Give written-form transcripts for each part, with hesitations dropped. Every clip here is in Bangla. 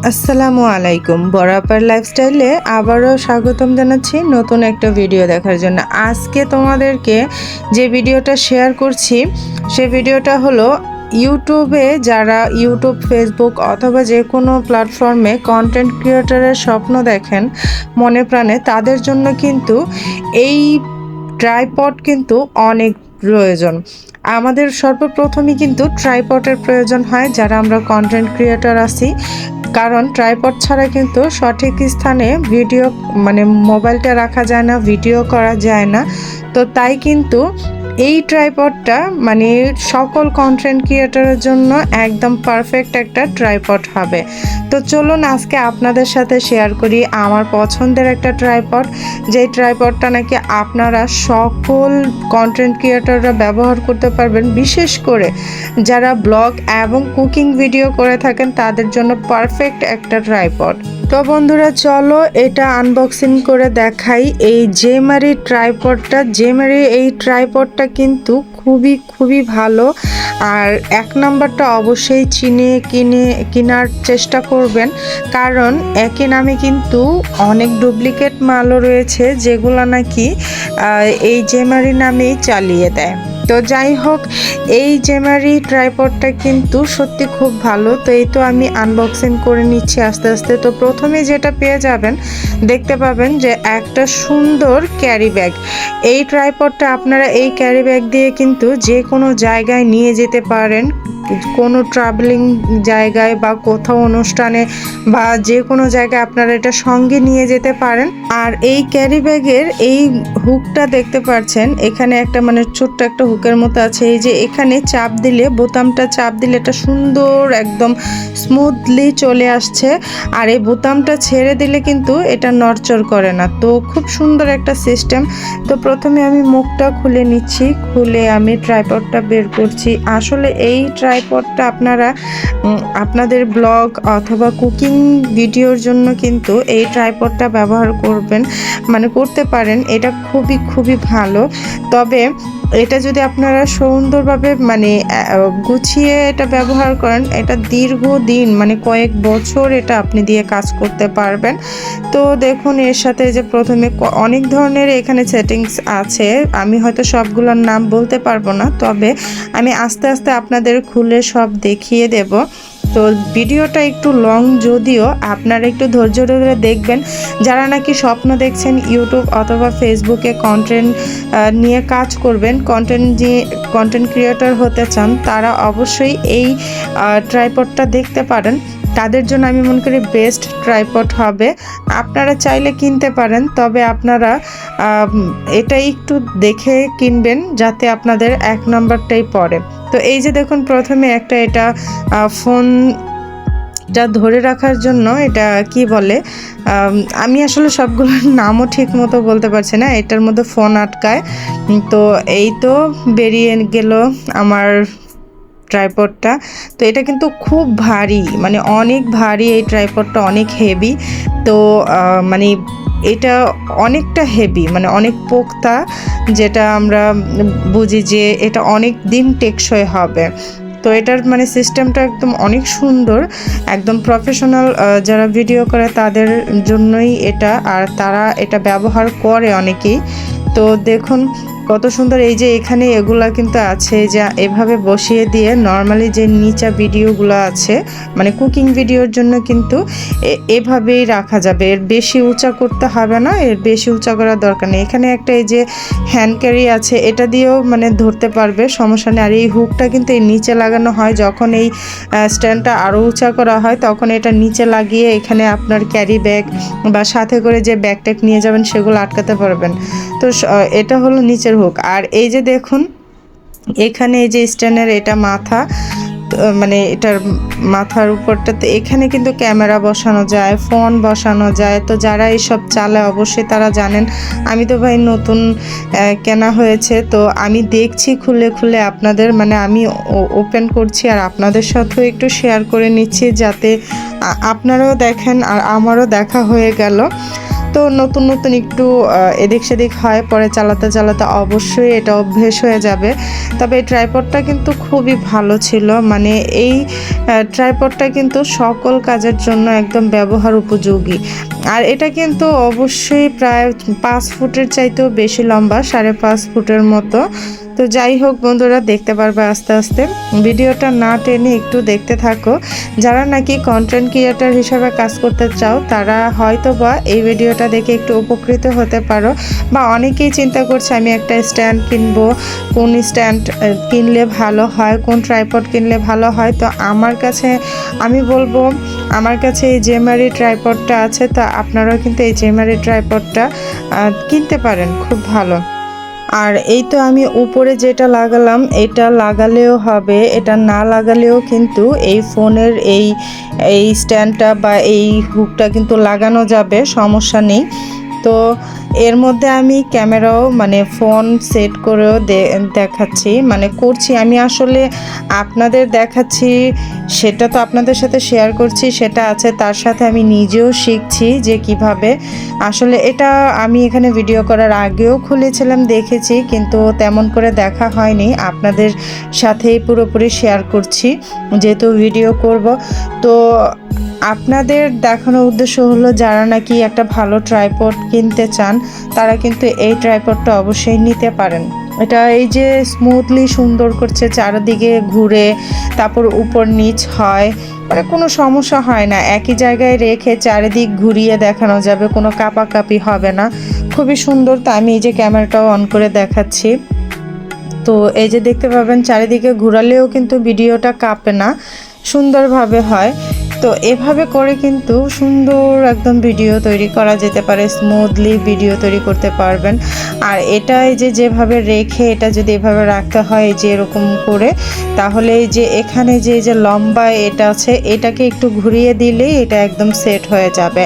আসসালামু আলাইকুম। বরাবর লাইফস্টাইলে আবারও স্বাগতম জানাচ্ছি নতুন একটা ভিডিও দেখার জন্য। আজকে তোমাদেরকে যে ভিডিওটা শেয়ার করছি সে ভিডিওটা হলো ইউটিউবে যারা ইউটিউব, ফেসবুক অথবা যে কোনো প্ল্যাটফর্মে কন্টেন্ট ক্রিয়েটরের স্বপ্ন দেখেন মনে প্রাণে, তাদের জন্য কিন্তু এই ট্রাইপড কিন্তু অনেক প্রয়োজন। আমাদের সর্বপ্রথমই কিন্তু ট্রাইপডের প্রয়োজন হয় যারা আমরা কন্টেন্ট ক্রিয়েটর আছি, কারণ ট্রাইপড ছাড়া কিন্তু সঠিক স্থানে ভিডিও মোবাইলটা রাখা যায় না, ভিডিও করা যায় না। তো তাই কিন্তু এই ট্রাইপডটা সকল কন্টেন্ট ক্রিয়েটরের জন্য একদম পারফেক্ট একটা ট্রাইপড হবে। তো চলুন আজকে আপনাদের সাথে শেয়ার করি আমার পছন্দের একটা ট্রাইপড, যেই ট্রাইপডটা নাকি আপনারা সকল কন্টেন্ট ক্রিয়েটররা ব্যবহার করতে পারবেন, বিশেষ করে যারা ব্লগ এবং কুকিং ভিডিও করে থাকেন তাদের জন্য পারফেক্ট একটা ট্রাইপড। তো বন্ধুরা চলো এটা আনবক্সিং করে দেখাই এই জেমারি ট্রাইপডটা। জেমারি এই ট্রাইপডটা কিন্তু খুবই ভালো, আর এক নাম্বারটা অবশ্যই কেনার চেষ্টা করবেন, কারণ একই নামে কিন্তু অনেক ডুপ্লিকেট মালও রয়েছে যেগুলো নাকি এই জেমারি নামেই চালিয়ে দেয়। তো যাই হোক, এই জেমারি ট্রাইপডটা কিন্তু সত্যি খুব ভালো। তো এই তো আমি আনবক্সিং করে নিচ্ছি আস্তে আস্তে। তো প্রথমে যেটা পেয়ে যাবেন, দেখতে পাবেন যে একটা সুন্দর ক্যারি ব্যাগ। এই ট্রাইপডটা আপনারা এই ক্যারি ব্যাগ দিয়ে কিন্তু যে কোনো জায়গায় নিয়ে যেতে পারেন, কোনো ট্রাভেলিং জায়গায় বা কোথাও অনুষ্ঠানে বা যে কোনো জায়গায় আপনারা এটা সঙ্গে নিয়ে যেতে পারেন। আর এই ক্যারি ব্যাগের এই হুকটা দেখতে পাচ্ছেন, এখানে একটা ছোট্ট একটা হুকের মতো আছে। এই যে এখানে চাপ দিলে, বোতামটা চাপ দিলে এটা সুন্দর একদম স্মুথলি চলে আসছে, আর এই বোতামটা ছেড়ে দিলে কিন্তু এটা নড়চড় করে না। তো খুব সুন্দর একটা সিস্টেম। তো প্রথমে আমি মুখটা খুলে নিচ্ছি, খুলে আমি ট্রাইপডটা বের করছি। আসলে এই ট্রাইপডটা আপনারা আপনাদের ব্লগ অথবা কুকিং ভিডিওর জন্য কিন্তু এই ট্রাইপডটা ব্যবহার করতে পারেন। এটা খুবই ভালো। তবে এটা যদি আপনারা সুন্দরভাবে গুছিয়ে এটা ব্যবহার করেন, এটা দীর্ঘদিন কয়েক বছর এটা আপনি দিয়ে কাজ করতে পারবেন। তো দেখুন এর সাথে যে প্রথমে অনেক ধরনের এখানে সেটিংস আছে, আমি হয়তো সবগুলোর নাম বলতে পারবো না, তবে আমি আস্তে আস্তে আপনাদের খুলে সব দেখিয়ে দেব। তো ভিডিওটা একটু লং, যদিও আপনারা একটু ধৈর্য ধরে দেখবেন। যারা নাকি স্বপ্ন দেখছেন ইউটিউব অথবা ফেসবুকে কন্টেন্ট নিয়ে কাজ করবেন, কন্টেন্ট ক্রিয়েটর হতে চান, তারা অবশ্যই এই ট্রাইপডটা দেখতে পারেন। তাদের জন্য আমি মনে করি বেস্ট ট্রাইপড হবে। আপনারা চাইলে কিনতে পারেন, তবে আপনারা এটা একটু দেখে কিনবেন যাতে আপনাদের এক নাম্বারটাই পড়ে। তো এই যে দেখুন, প্রথমে এটা ফোনটা ধরে রাখার জন্য, এটা কি বলে, আমি আসলে সবগুলোর নামও ঠিক মতো বলতে পারছি না। এটার মধ্যে ফোন আটকায়। তো এই তো বেরিয়ে গেল আমার ট্রাইপডটা। তো এটা কিন্তু খুব ভারী, অনেক ভারী। এই ট্রাইপডটা অনেক হেভি। তো এটা অনেকটা হেভি, অনেক পোক্তা, যেটা আমরা বুঝি যে এটা অনেক দিন টেকসই হবে। তো এটার সিস্টেমটা একদম অনেক সুন্দর, একদম প্রফেশনাল যারা ভিডিও করে তাদের জন্যই এটা, আর তারা এটা ব্যবহার করে অনেকেই। তো দেখুন কত সুন্দর। এই যে এখানে এগুলা কিন্তু আছে, যা এভাবে বসিয়ে দিয়ে নর্মালি যে নিচা ভিডিওগুলো আছে কুকিং ভিডিওর জন্য কিন্তু এভাবেই রাখা যাবে, এর বেশি উঁচা করতে হবে না, এর বেশি উঁচা করার দরকার নেই। এখানে একটা এই যে হ্যান্ড ক্যারি আছে, এটা দিয়েও ধরতে পারবে, সমস্যা নেই। আর এই হুকটা কিন্তু এই নিচে লাগানো হয়, যখন এই স্ট্যান্ডটা আরও উঁচা করা হয় তখন এটা নিচে লাগিয়ে এখানে আপনার ক্যারি ব্যাগ বা সাথে করে যে ব্যাগ নিয়ে যাবেন সেগুলো আটকাতে পারবেন। তো এটা হলো নিচের হুক। আর এই যে দেখুন এখানে এই যে স্ট্যান্ডের এটা মাথা, এটার মাথার উপরটাতে এখানে কিন্তু ক্যামেরা বসানো যায়, ফোন বসানো যায়। তো যারা এইসব চালায় অবশ্যই তারা জানেন। আমি তো ভাই নতুন কেনা হয়েছে, তো আমি দেখছি খুলে আপনাদের আমি ওপেন করছি আর আপনাদের সাথেও একটু শেয়ার করে নিচ্ছি, যাতে আপনারাও দেখেন আর আমারও দেখা হয়ে গেল। তো নতুন নতুন একটু এদিক সেদিক হয়, পরে চালাতে চালাতে অবশ্যই এটা অভ্যেস হয়ে যাবে। তবে এই ট্রাইপডটা কিন্তু খুবই ভালো ছিল, মানে এই ট্রাইপডটা কিন্তু সকল কাজের জন্য একদম ব্যবহার উপযোগী। আর এটা কিন্তু অবশ্যই প্রায় 5 ফুটের চাইতেও বেশি লম্বা, 5.5 ফুটের মতো। তো যাই হোক বন্ধুরা, দেখতে পারবে আস্তে আস্তে, ভিডিওটা না টেনে একটু দেখতে থাকো। যারা নাকি কন্টেন্ট ক্রিয়েটর হিসেবে কাজ করতে চাও তারা হয়তো বা এই ভিডিওটা দেখে একটু উপকৃত হতে পারো। বা অনেকেই চিন্তা করছে আমি একটা স্ট্যান্ড কিনবো, কোন স্ট্যান্ড কিনলে ভালো হয়, কোন ট্রাইপড কিনলে ভালো হয়। তো আমার কাছে আমি বলবো, আমার কাছে এই জেমারি ট্রাইপডটা আছে, তো আপনারাও কিন্তু এই জেমারি ট্রাইপডটা কিনতে পারেন, খুব ভালো। আর এই তো আমি উপরে যেটা লাগালাম, এটা লাগালেও হবে, এটা না লাগালেও কিন্তু এই ফোনের এই স্ট্যান্ডটা বা এই হুকটা কিন্তু লাগানো যাবে, সমস্যা নেই। তো এর মধ্যে আমি ক্যামেরাও মানে ফোন সেট করেও দেখাচ্ছি, মানে করছি আমি, আসলে আপনাদের দেখাচ্ছি সেটা তো আপনাদের সাথে শেয়ার করছি, সেটা আছে, তার সাথে আমি নিজেও শিখছি যে কিভাবে। আসলে এটা আমি এখানে ভিডিও করার আগেও খুলেছিলাম, দেখেছি, কিন্তু তেমন করে দেখা হয়নি, আপনাদের সাথেই পুরোপুরি শেয়ার করছি যেহেতু ভিডিও করব। তো আপনাদের দেখানোর উদ্দেশ্য হলো যারা নাকি একটা ভালো ট্রাইপড কিনতে চান তারা কিন্তু এই ট্রাইপডটা অবশ্যই নিতে পারেন। এটা এই যে স্মুথলি সুন্দর করছে, চারিদিকে ঘুরে, তারপর উপর নিচ হয়, মানে কোনো সমস্যা হয় না, একই জায়গায় রেখে চারিদিক ঘুরিয়ে দেখানো যাবে, কোনো কাঁপাকাঁপি হবে না, খুবই সুন্দর। তো আমি এই যে ক্যামেরাটাও অন করে দেখাচ্ছি, তো এই যে দেখতে পাবেন চারিদিকে ঘোরালেও কিন্তু ভিডিওটা কাঁপে না, সুন্দরভাবে হয়। তো এভাবে করে কিন্তু সুন্দর একদম ভিডিও তৈরি করা যেতে পারে, স্মুথলি ভিডিও তৈরি করতে পারবেন। আর এটা এই যে যেভাবে রেখে এটা যদি এভাবে রাখতে হয় যে এরকম করে, তাহলে এই যে এখানে যে লম্বা এটা আছে এটাকে একটু ঘুরিয়ে দিলেই এটা একদম সেট হয়ে যাবে।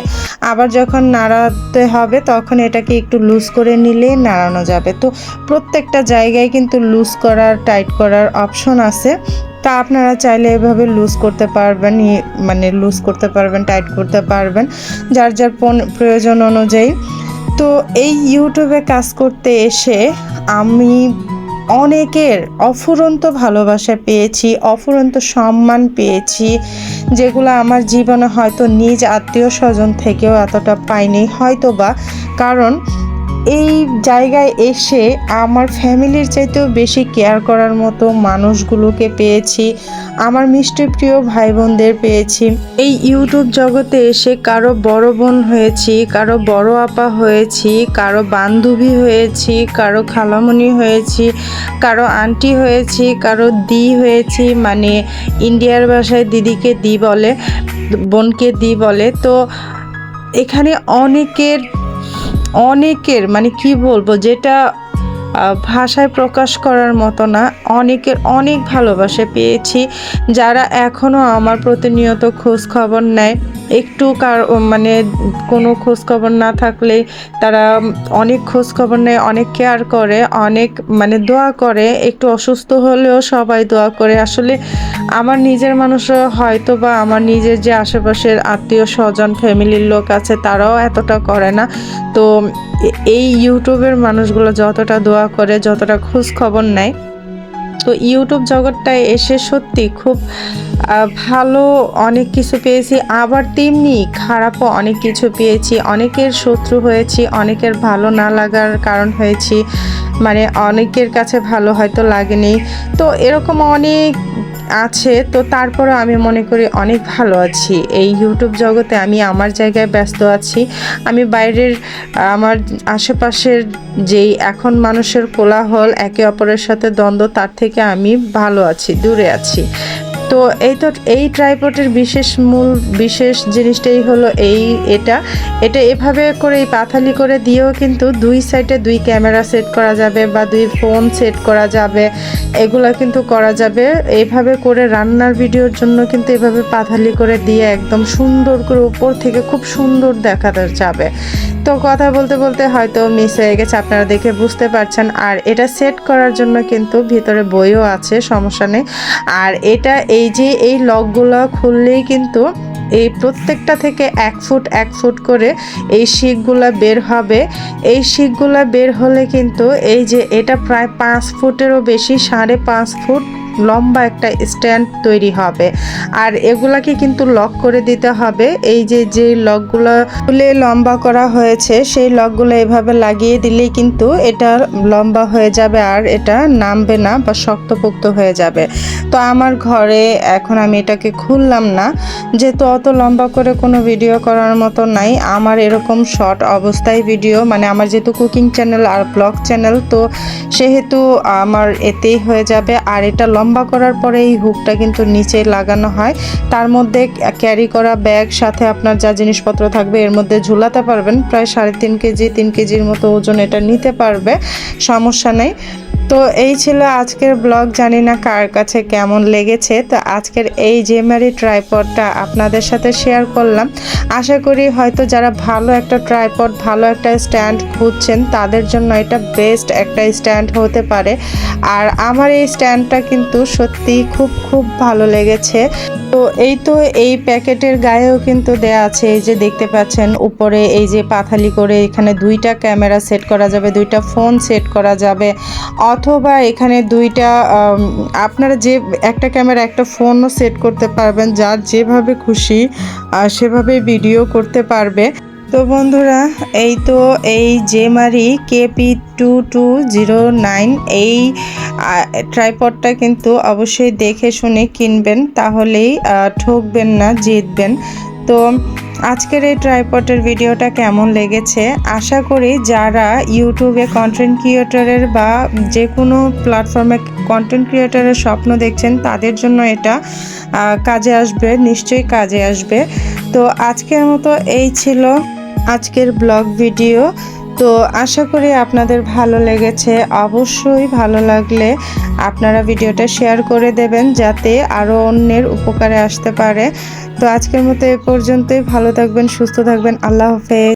আবার যখন নাড়াতে হবে তখন এটাকে একটু লুজ করে নিলেই নাড়ানো যাবে। তো প্রত্যেকটা জায়গায় কিন্তু লুজ করার, টাইট করার অপশন আছে। তা আপনারা চাইলে এভাবে লুজ করতে পারবেন, মানে লুজ করতে পারবেন, টাইট করতে পারবেন, যার যার প্রয়োজন অনুযায়ী। তো এই ইউটিউবে কাজ করতে এসে আমি অনেকের অফুরন্ত ভালোবাসা পেয়েছি, অফুরন্ত সম্মান পেয়েছি, যেগুলো আমার জীবনে হয়তো নিজ আত্মীয় স্বজন থেকেও এতটা পাইনি হয়তো বা। কারণ এই জায়গায় এসে আমার ফ্যামিলির চাইতেও বেশি কেয়ার করার মতো মানুষগুলোকে পেয়েছি, আমার মিষ্টি প্রিয় ভাই বোনদের পেয়েছি। এই ইউটিউব জগতে এসে কারো বড় বোন হয়েছি, কারো বড় আপা হয়েছি, কারো বান্ধবী হয়েছি, কারো খালামণি হয়েছি, কারো আন্টি হয়েছি, কারো দি হয়েছি, মানে ইন্ডিয়ার ভাষায় দিদিকে দি বলে, বোনকে দি বলে। তো এখানে অনেকের মানে কি বলবো, যেটা ভাষায় প্রকাশ করার মতো না, অনেকের অনেক ভালোবাসা পেয়েছি, যারা এখনও আমার প্রতিনিয়ত খোঁজ খবর নেয়। একটু মানে কোনো খোঁজ খবর না থাকলে তারা অনেক খোঁজ খবর নেয়, অনেক কেয়ার করে, অনেক মানে দোয়া করে, একটু অসুস্থ হলেও সবাই দোয়া করে। আসলে আমার নিজের মানুষও হয়তো বা আমার নিজের যে আশেপাশের আত্মীয় স্বজন ফ্যামিলির লোক আছে তারাও এতটা করে না। তো এই ইউটিউবের মানুষগুলো যতটা দোয়া করে, যতটা খোঁজ খবর নেয়, তো ইউটিউব জগৎটায় এসে সত্যি খুব ভালো অনেক কিছু পেয়েছি, আবার তেমনি খারাপও অনেক কিছু পেয়েছি, অনেকের শত্রু হয়েছি, অনেকের ভালো না লাগার কারণ হয়েছি, মানে অনেকের কাছে ভালো হয়তো লাগেনি। তো এরকম অনেক আছে। তো তারপরে আমি মনে করি অনেক ভালো আছি এই ইউটিউব জগতে, আমি আমার জায়গায় ব্যস্ত আছি। আমি বাইরের আমার আশেপাশের যেই এখন মানুষের কোলাহল, একে অপরের সাথে দ্বন্দ্ব, তার থেকে আমি ভালো আছি, দূরে আছি। তো এই ট্রাইপডের বিশেষ জিনিসটাই হলো এটা এভাবে করে এই পাথালি করে দিয়েও কিন্তু দুই সাইডে দুই ক্যামেরা সেট করা যাবে বা দুই ফোন সেট করা যাবে, এগুলো কিন্তু করা যাবে। এইভাবে করে রান্নার ভিডিওর জন্য কিন্তু এভাবে পাথালি করে দিয়ে একদম সুন্দর করে উপর থেকে খুব সুন্দর দেখা যাবে। তো কথা বলতে বলতে হয়তো মিস হয়ে গেছে, আপনারা দেখে বুঝতে পারছেন। আর এটা সেট করার জন্য কিন্তু ভিতরে বইও আছে, সমস্যা নেই। আর এটা এই যে এই লকগুলো খুললেই কিন্তু এই প্রত্যেকটা থেকে 1 ফুট করে এই শিকগুলা বের হবে। এই শিকগুলা বের হলে কিন্তু এই যে এটা প্রায় 5 ফুটেরও বেশি, 5.5 ফুট লম্বা একটা স্ট্যান্ড তৈরি হবে। আর এগুলাকে কিন্তু লক করে দিতে হবে। এই যে লকগুলো তুলে লম্বা করা হয়েছে সেই লকগুলো এভাবে লাগিয়ে দিলেই কিন্তু এটা লম্বা হয়ে যাবে আর এটা নামবে না বা শক্তপোক্ত হয়ে যাবে। তো আমার ঘরে এখন আমি এটাকে খুললাম না, যেহেতু অত লম্বা করে কোনো ভিডিও করার মতো নাই। আমার এরকম শর্ট অবস্থায় ভিডিও, মানে আমার যেহেতু কুকিং চ্যানেল আর ব্লগ চ্যানেল, তো সেহেতু আমার এতেই হয়ে যাবে। আর এটা লম্বা করার পরে এই হুকটা কিন্তু নিচে লাগানো হয়, তার মধ্যে ক্যারি করা ব্যাগ সাথে আপনার যা জিনিসপত্র থাকবে এর মধ্যে ঝুলাতে পারবেন। প্রায় 3.5 কেজি 3 কেজির মতো ওজন এটা নিতে পারবে, সমস্যা নেই। তো এই ছিল আজকের ব্লগ, জানি না কার কাছে কেমন লেগেছে। তো আজকের এই জেমারি ট্রাইপডটা আপনাদের সাথে শেয়ার করলাম। আশা করি হয়তো যারা ভালো একটা ট্রাইপড, ভালো একটা স্ট্যান্ড খুঁজছেন তাদের জন্য এটা বেস্ট একটা স্ট্যান্ড হতে পারে। আর আমার এই স্ট্যান্ডটা কিন্তু সত্যি খুব ভালো লেগেছে। তো এই প্যাকেটের গায়েও কিন্তু দেয়া আছে, এই যে দেখতে পাচ্ছেন উপরে এই যে পাথালি করে এখানে 2টা ক্যামেরা সেট করা যাবে, 2টা ফোন সেট করা যাবে, অথবা এখানে 2টা আপনারা যে একটা ক্যামেরা একটা ফোনও সেট করতে পারবেন, যার যেভাবে খুশি সেভাবে ভিডিও করতে পারবে। তো বন্ধুরা, এই জেমারি KP2209 এই ট্রাইপডটা কিন্তু অবশ্যই দেখে শুনে কিনবেন, তাহলেই ঠকবেন না, জিতবেন। তো আজকের এই ট্রাইপডের ভিডিওটা কেমন লেগেছে, আশা করি যারা ইউটিউবে কন্টেন্ট ক্রিয়েটরের বা যে কোনো প্ল্যাটফর্মে কন্টেন্ট ক্রিয়েটরের স্বপ্ন দেখছেন তাদের জন্য এটা কাজে আসবে, নিশ্চয়ই কাজে আসবে। তো আজকের মতো এই ছিল আজকের ব্লগ ভিডিও। তো আশা করি আপনাদের ভালো লেগেছে। অবশ্যই ভালো লাগলে আপনারা ভিডিওটা শেয়ার করে দেবেন, যাতে আরও অন্যের উপকারে আসতে পারে। তো আজকের মতো এ পর্যন্তই। ভালো থাকবেন, সুস্থ থাকবেন। আল্লাহ হাফেজ।